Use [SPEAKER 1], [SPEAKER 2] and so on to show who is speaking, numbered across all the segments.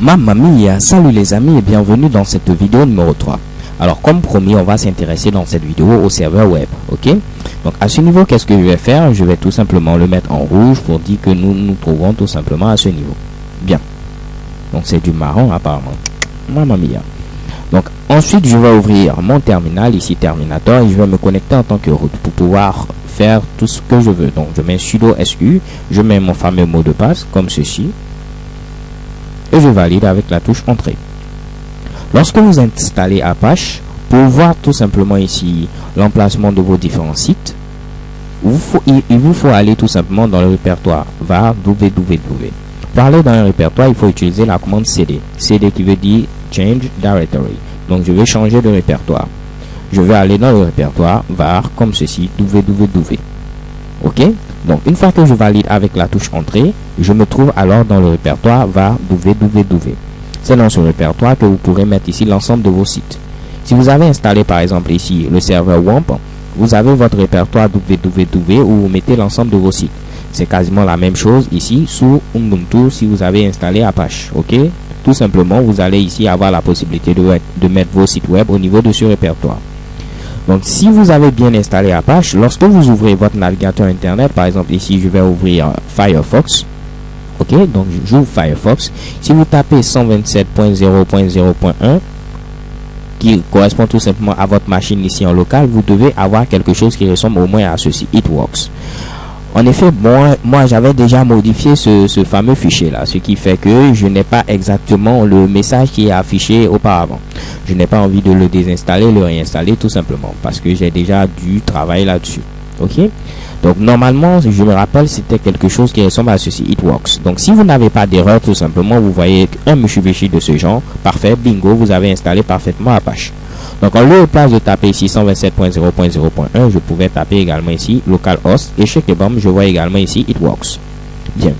[SPEAKER 1] Mamma mia, salut les amis et bienvenue dans cette vidéo numéro 3. Alors comme promis, on va s'intéresser dans cette vidéo au serveur web, ok? Donc à ce niveau, qu'est-ce que je vais faire? Je vais tout simplement le mettre en rouge pour dire que nous nous trouvons tout simplement à ce niveau. Bien. Donc c'est du marron apparemment. Mamma mia. Donc ensuite, je vais ouvrir mon terminal, ici Terminator, et je vais me connecter en tant que root pour pouvoir faire tout ce que je veux. Donc je mets sudo su, je mets mon fameux mot de passe comme ceci. Et je valide avec la touche entrée. Lorsque vous installez Apache, pour voir tout simplement ici l'emplacement de vos différents sites, il vous faut aller tout simplement dans le répertoire var www. Pour aller dans le répertoire, il faut utiliser la commande cd. cd qui veut dire change directory. Donc je vais changer de répertoire. Je vais aller dans le répertoire var comme ceci www. Ok? Donc une fois que je valide avec la touche entrée, je me trouve alors dans le répertoire var www. C'est dans ce répertoire que vous pourrez mettre ici l'ensemble de vos sites. Si vous avez installé par exemple ici le serveur WAMP, vous avez votre répertoire www où vous mettez l'ensemble de vos sites. C'est quasiment la même chose ici sous Ubuntu si vous avez installé Apache. Ok? Tout simplement, vous allez ici avoir la possibilité de mettre vos sites web au niveau de ce répertoire. Donc si vous avez bien installé Apache, lorsque vous ouvrez votre navigateur internet, par exemple ici je vais ouvrir Firefox. Ok, donc j'ouvre Firefox. Si vous tapez 127.0.0.1 qui correspond tout simplement à votre machine ici en local, vous devez avoir quelque chose qui ressemble au moins à ceci, It Works. En effet, moi j'avais déjà modifié ce fameux fichier là, ce qui fait que je n'ai pas exactement le message qui est affiché auparavant. Je n'ai pas envie de le désinstaller, le réinstaller tout simplement parce que j'ai déjà dû travailler là-dessus. Ok? Donc normalement, je me rappelle, c'était quelque chose qui ressemble à ceci, It Works. Donc si vous n'avez pas d'erreur, tout simplement, vous voyez un Mitsubishi de ce genre, parfait, bingo, vous avez installé parfaitement Apache. Donc en lieu de place de taper ici 127.0.0.1, je pouvais taper également ici localhost et chez Kebam, je vois également ici It Works. Bien.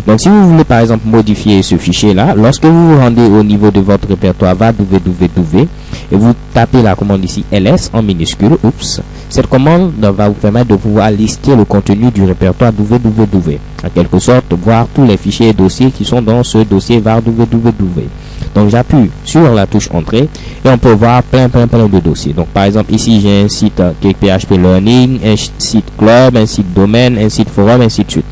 [SPEAKER 1] Donc si vous voulez par exemple modifier ce fichier là, lorsque vous vous rendez au niveau de votre répertoire www et vous tapez la commande ici ls en minuscule, oups, cette commande va vous permettre de pouvoir lister le contenu du répertoire www, en quelque sorte voir tous les fichiers et dossiers qui sont dans ce dossier var www. Donc j'appuie sur la touche entrée et on peut voir plein de dossiers. Donc par exemple ici j'ai un site PHP Learning, un site club, un site domaine, un site forum, ainsi de suite.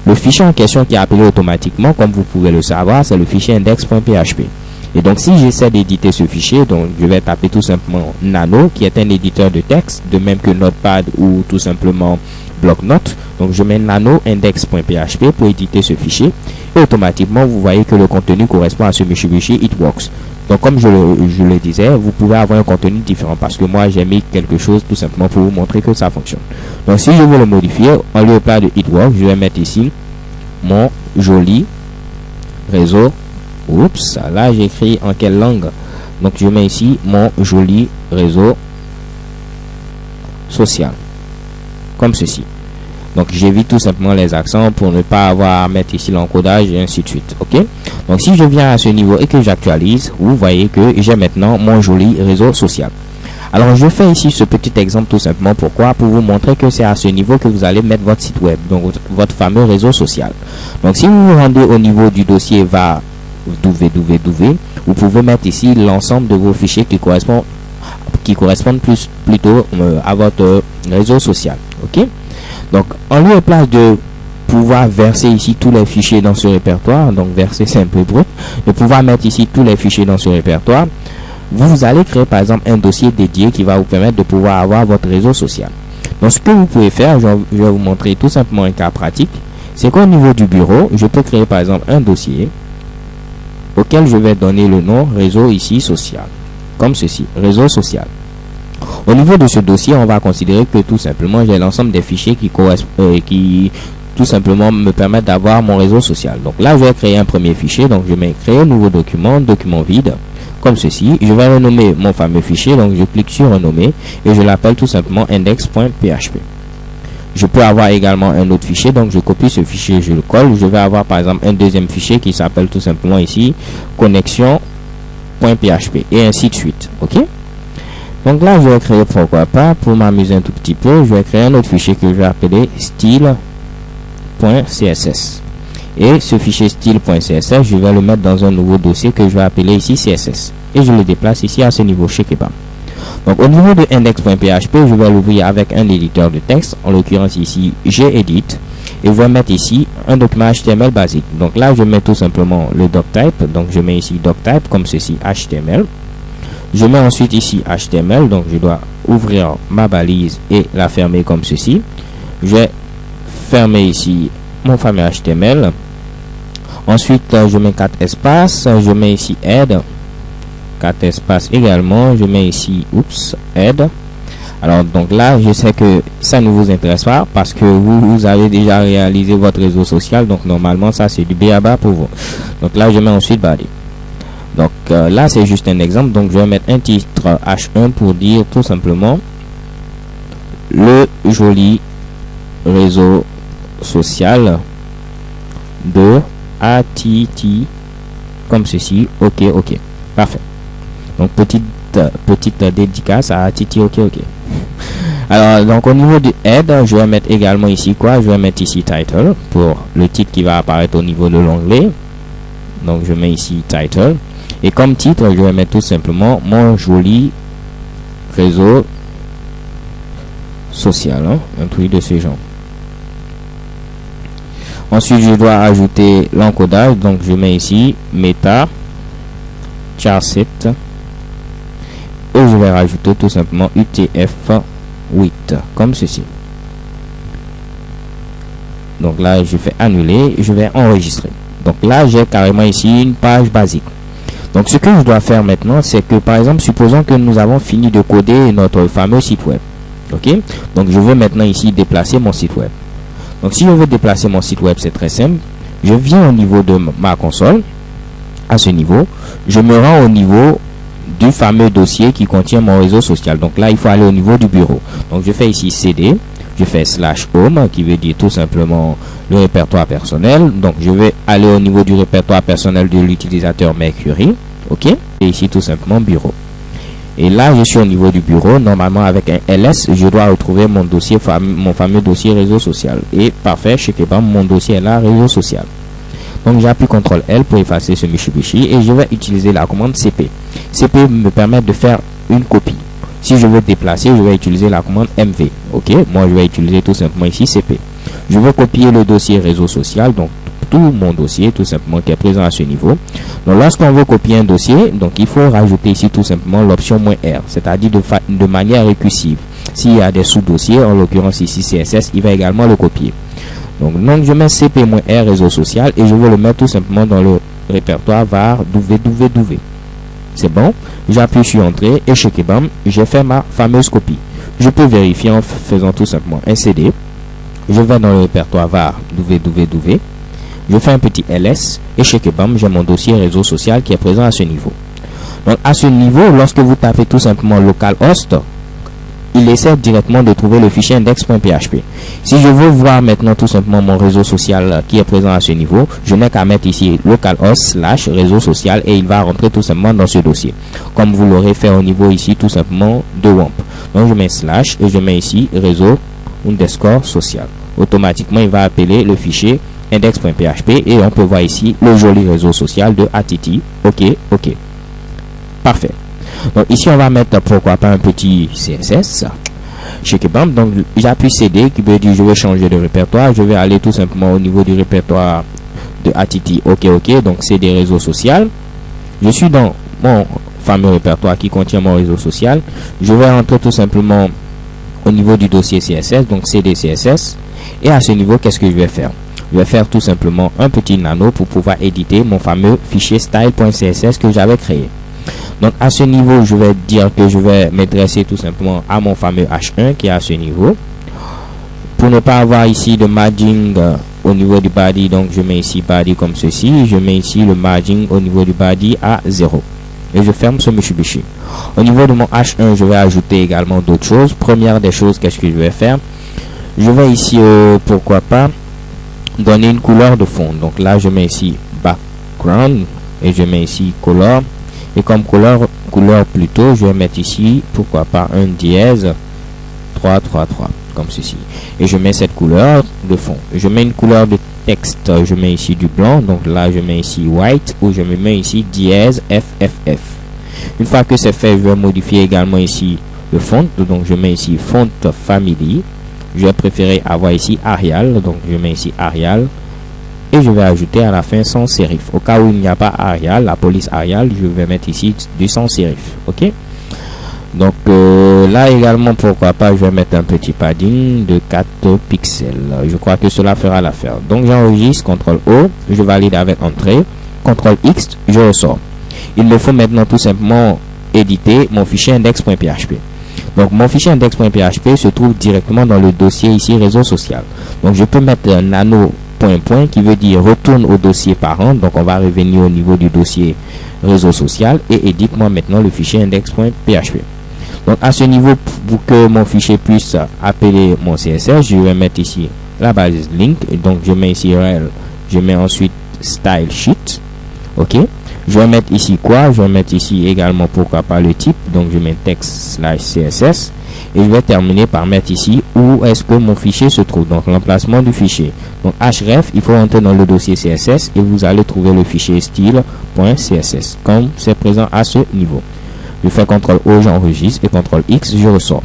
[SPEAKER 1] Le fichier en question qui est appelé automatiquement, comme vous pouvez le savoir, c'est le fichier index.php. Et donc si j'essaie d'éditer ce fichier, donc je vais taper tout simplement Nano, qui est un éditeur de texte, de même que Notepad ou tout simplement Bloc-Notes. Donc je mets Nano index.php pour éditer ce fichier. Et automatiquement, vous voyez que le contenu correspond à ce Mitsubishi It Works. Donc comme je le disais, vous pouvez avoir un contenu différent parce que moi j'ai mis quelque chose tout simplement pour vous montrer que ça fonctionne. Donc si je veux le modifier, en lieu de place de It Works, je vais mettre ici mon joli réseau. Oups, là j'ai écrit en quelle langue? Donc je mets ici mon joli réseau social. Comme ceci. Donc j'évite tout simplement les accents pour ne pas avoir à mettre ici l'encodage et ainsi de suite. Ok? Donc si je viens à ce niveau et que j'actualise, vous voyez que j'ai maintenant mon joli réseau social. Alors je fais ici ce petit exemple tout simplement pourquoi? Pour vous montrer que c'est à ce niveau que vous allez mettre votre site web, donc votre fameux réseau social. Donc si vous vous rendez au niveau du dossier var www, vous pouvez mettre ici l'ensemble de vos fichiers qui correspondent plutôt à votre réseau social. Ok? Donc en lieu et place de pouvoir verser ici tous les fichiers dans ce répertoire, donc verser c'est un peu brut, de pouvoir mettre ici tous les fichiers dans ce répertoire, vous allez créer par exemple un dossier dédié qui va vous permettre de pouvoir avoir votre réseau social. Donc ce que vous pouvez faire, je vais vous montrer tout simplement un cas pratique, c'est qu'au niveau du bureau, je peux créer par exemple un dossier auquel je vais donner le nom réseau ici social, comme ceci, réseau social. Au niveau de ce dossier, on va considérer que tout simplement j'ai l'ensemble des fichiers qui tout simplement me permettent d'avoir mon réseau social. Donc là, je vais créer un premier fichier. Donc je vais créer un nouveau document vide, comme ceci. Je vais renommer mon fameux fichier. Donc je clique sur renommer et je l'appelle tout simplement index.php. Je peux avoir également un autre fichier. Donc je copie ce fichier, je le colle. Je vais avoir par exemple un deuxième fichier qui s'appelle tout simplement ici connexion.php et ainsi de suite. Ok? Donc là, je vais créer, pourquoi pas, pour m'amuser un tout petit peu, je vais créer un autre fichier que je vais appeler style.css. Et ce fichier style.css, je vais le mettre dans un nouveau dossier que je vais appeler ici CSS. Et je le déplace ici à ce niveau chez Kebam. Donc au niveau de index.php, je vais l'ouvrir avec un éditeur de texte, en l'occurrence ici gedit, et je vais mettre ici un document HTML basique. Donc là je mets tout simplement le doctype, donc je mets ici doctype comme ceci, HTML. Je mets ensuite ici HTML, donc je dois ouvrir ma balise et la fermer comme ceci. Je vais fermer ici mon fameux HTML. Ensuite je mets 4 espaces, je mets ici head, 4 espaces également, je mets ici head. Alors donc là je sais que ça ne vous intéresse pas parce que vous avez déjà réalisé votre réseau social, donc normalement ça c'est du b.a.-ba pour vous. Donc là je mets ensuite body. Donc là c'est juste un exemple, donc je vais mettre un titre H1 pour dire tout simplement le joli réseau social de ATT comme ceci. Ok, parfait. Donc petite dédicace à ATT. Ok. Alors donc au niveau du head, je vais mettre également ici quoi, je vais mettre ici title pour le titre qui va apparaître au niveau de l'onglet. Donc je mets ici title, et comme titre je vais mettre tout simplement mon joli réseau social, un truc de ce genre. Ensuite je dois ajouter l'encodage, donc je mets ici meta charset et je vais rajouter tout simplement UTF-8 comme ceci. Donc là je fais annuler et je vais enregistrer. Donc là j'ai carrément ici une page basique. Donc ce que je dois faire maintenant, c'est que par exemple supposons que nous avons fini de coder notre fameux site web. Ok, donc je veux maintenant ici déplacer mon site web. Donc si je veux déplacer mon site web, c'est très simple. Je viens au niveau de ma console. À ce niveau, je me rends au niveau du fameux dossier qui contient mon réseau social. Donc là il faut aller au niveau du bureau. Donc je fais ici cd, je fais /home qui veut dire tout simplement le répertoire personnel. Donc je vais aller au niveau du répertoire personnel de l'utilisateur Mercury. Ok, et ici tout simplement bureau. Et là je suis au niveau du bureau. Normalement avec un ls je dois retrouver mon dossier, mon fameux dossier réseau social. Et parfait, chez Kebam mon dossier est là, réseau social. Donc j'appuie CTRL L pour effacer ce Mitsubishi et je vais utiliser la commande CP. CP me permet de faire une copie. Si je veux déplacer, je vais utiliser la commande MV. Ok, moi je vais utiliser tout simplement ici CP. Je veux copier le dossier réseau social, donc tout mon dossier tout simplement qui est présent à ce niveau. Donc lorsqu'on veut copier un dossier, donc il faut rajouter ici tout simplement l'option "-r", c'est-à-dire de manière récursive. S'il y a des sous-dossiers, en l'occurrence ici CSS, il va également le copier. Donc je mets cp-r réseau social et je veux le mettre tout simplement dans le répertoire var www. C'est bon, j'appuie sur entrée et chez Kebam, j'ai fait ma fameuse copie. Je peux vérifier en faisant tout simplement un cd. Je vais dans le répertoire var www. Je fais un petit ls et chez Kebam, j'ai mon dossier réseau social qui est présent à ce niveau. Donc à ce niveau, lorsque vous tapez tout simplement localhost, il essaie directement de trouver le fichier index.php. Si je veux voir maintenant tout simplement mon réseau social qui est présent à ce niveau, je n'ai qu'à mettre ici localhost / réseau social et il va rentrer tout simplement dans ce dossier. Comme vous l'aurez fait au niveau ici tout simplement de WAMP. Donc je mets / et je mets ici réseau _ social. Automatiquement il va appeler le fichier index.php et on peut voir ici le joli réseau social de ATT. Ok. Parfait. Donc ici on va mettre pourquoi pas un petit CSS chez Kebam. Donc j'appuie CD qui veut dire je vais changer de répertoire. Je vais aller tout simplement au niveau du répertoire de ATT. Ok. Donc c'est des réseaux sociaux. Je suis dans mon fameux répertoire qui contient mon réseau social. Je vais entrer tout simplement au niveau du dossier CSS. Donc CD CSS. Et à ce niveau, qu'est-ce que je vais faire? Je vais faire tout simplement un petit nano pour pouvoir éditer mon fameux fichier style.css que j'avais créé. Donc à ce niveau, je vais dire que je vais m'adresser tout simplement à mon fameux H1 qui est à ce niveau. Pour ne pas avoir ici de margin au niveau du body, donc je mets ici body comme ceci. Je mets ici le margin au niveau du body à 0. Et je ferme ce Mitsubishi. Au niveau de mon H1, je vais ajouter également d'autres choses. Première des choses, qu'est-ce que je vais faire? Je vais ici, pourquoi pas, donner une couleur de fond. Donc là, je mets ici background et je mets ici color. Et comme couleur plutôt, je vais mettre ici, pourquoi pas, un dièse 333, comme ceci. Et je mets cette couleur de fond. Je mets une couleur de texte, je mets ici du blanc, donc là je mets ici white, ou je me mets ici dièse FFF. Une fois que c'est fait, je vais modifier également ici le font, donc je mets ici font family. Je vais préférer avoir ici Arial, donc je mets ici Arial, et je vais ajouter à la fin sans sérif. Au cas où il n'y a pas Arial, la police Arial, je vais mettre ici du sans sérif. Ok, donc là également, pourquoi pas, je vais mettre un petit padding de 4 pixels. Je crois que cela fera l'affaire. Donc j'enregistre, CTRL O, je valide avec entrée, CTRL X, je ressors. Il me faut maintenant tout simplement éditer mon fichier index.php. Donc mon fichier index.php se trouve directement dans le dossier ici réseau social. Donc je peux mettre un nano point qui veut dire retourne au dossier parent. Donc on va revenir au niveau du dossier réseau social et édite-moi maintenant le fichier index.php. Donc à ce niveau, pour que mon fichier puisse appeler mon CSS, je vais mettre ici la base link. Et donc je mets ici rel, je mets ensuite style sheet. Ok, je vais mettre ici quoi? Je vais mettre ici également, pourquoi pas, le type. Donc je mets text/css et je vais terminer par mettre ici où est-ce que mon fichier se trouve, donc l'emplacement du fichier. Donc href, il faut entrer dans le dossier CSS et vous allez trouver le fichier style.css comme c'est présent à ce niveau. Je fais CTRL O, j'enregistre, et CTRL X, je ressors.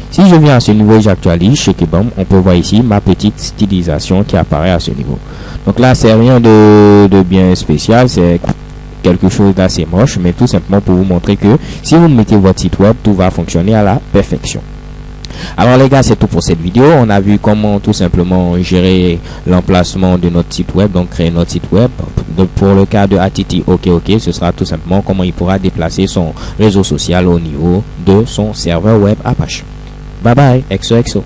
[SPEAKER 1] Si je viens à ce niveau et j'actualise chez Kebam, on peut voir ici ma petite stylisation qui apparaît à ce niveau. Donc là, c'est rien de bien spécial, c'est quelque chose d'assez moche, mais tout simplement pour vous montrer que si vous mettez votre site web, tout va fonctionner à la perfection. Alors les gars, c'est tout pour cette vidéo. On a vu comment tout simplement gérer l'emplacement de notre site web, donc créer notre site web. Donc pour le cas de Attiti OK, ce sera tout simplement comment il pourra déplacer son réseau social au niveau de son serveur web Apache. Bye bye, XOXO.